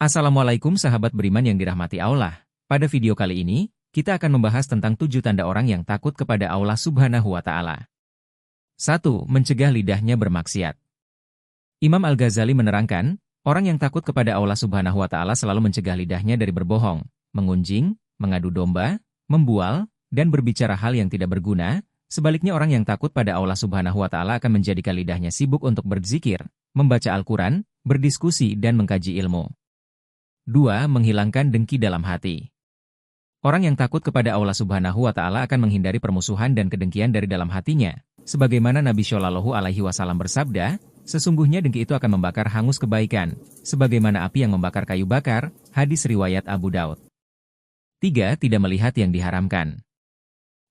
Assalamualaikum sahabat beriman yang dirahmati Allah. Pada video kali ini, kita akan membahas tentang 7 tanda orang yang takut kepada Allah Subhanahu wa Ta'ala. 1. Mencegah lidahnya bermaksiat. Imam Al-Ghazali menerangkan, orang yang takut kepada Allah Subhanahu wa Ta'ala selalu mencegah lidahnya dari berbohong, mengunjing, mengadu domba, membual, dan berbicara hal yang tidak berguna. Sebaliknya orang yang takut pada Allah Subhanahu wa Ta'ala akan menjadikan lidahnya sibuk untuk berzikir, membaca Al-Quran, berdiskusi, dan mengkaji ilmu. 2. Menghilangkan dengki dalam hati. Orang yang takut kepada Allah Subhanahu wa Ta'ala akan menghindari permusuhan dan kedengkian dari dalam hatinya. Sebagaimana Nabi Shallallahu Alaihi Wasallam bersabda, sesungguhnya dengki itu akan membakar hangus kebaikan, sebagaimana api yang membakar kayu bakar. Hadis riwayat Abu Daud. 3. Tidak melihat yang diharamkan.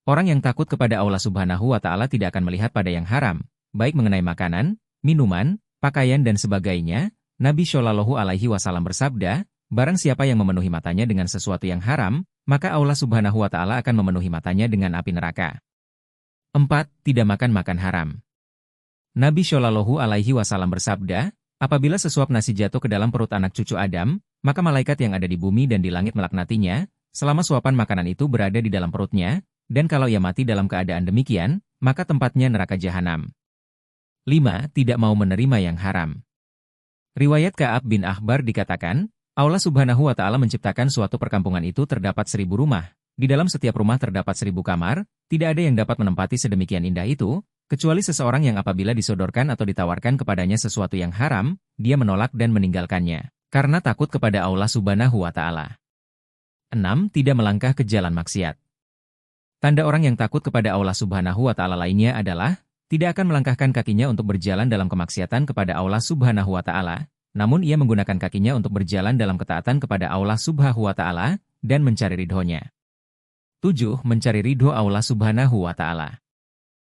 Orang yang takut kepada Allah Subhanahu wa Ta'ala tidak akan melihat pada yang haram, baik mengenai makanan, minuman, pakaian, dan sebagainya. Nabi Shallallahu Alaihi Wasallam bersabda, barang siapa yang memenuhi matanya dengan sesuatu yang haram, maka Allah Subhanahu wa Ta'ala akan memenuhi matanya dengan api neraka. 4. Tidak makan haram. Nabi Shallallahu Alaihi Wasallam bersabda, apabila sesuap nasi jatuh ke dalam perut anak cucu Adam, maka malaikat yang ada di bumi dan di langit melaknatinya, selama suapan makanan itu berada di dalam perutnya, dan kalau ia mati dalam keadaan demikian, maka tempatnya neraka jahanam. 5. Tidak mau menerima yang haram. Riwayat Ka'ab bin Ahbar dikatakan, Allah Subhanahu wa Ta'ala menciptakan suatu perkampungan itu terdapat 1000 rumah. Di dalam setiap rumah terdapat 1000 kamar, tidak ada yang dapat menempati sedemikian indah itu, kecuali seseorang yang apabila disodorkan atau ditawarkan kepadanya sesuatu yang haram, dia menolak dan meninggalkannya, karena takut kepada Allah Subhanahu wa Ta'ala. 6. Tidak melangkah ke jalan maksiat. Tanda orang yang takut kepada Allah Subhanahu wa Ta'ala lainnya adalah, tidak akan melangkahkan kakinya untuk berjalan dalam kemaksiatan kepada Allah Subhanahu wa Ta'ala, namun ia menggunakan kakinya untuk berjalan dalam ketaatan kepada Allah Subhanahu wa Ta'ala, dan mencari ridhonya. 7. Mencari ridho Allah Subhanahu wa Ta'ala.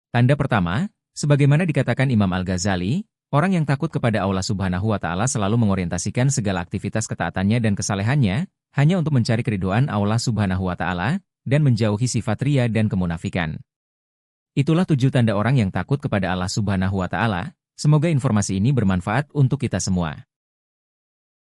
Tanda pertama, sebagaimana dikatakan Imam Al-Ghazali, orang yang takut kepada Allah Subhanahu wa Ta'ala selalu mengorientasikan segala aktivitas ketaatannya dan kesalehannya, hanya untuk mencari keridhoan Allah Subhanahu wa Ta'ala, dan menjauhi sifat riya dan kemunafikan. Itulah 7 tanda orang yang takut kepada Allah Subhanahu wa Ta'ala. Semoga informasi ini bermanfaat untuk kita semua.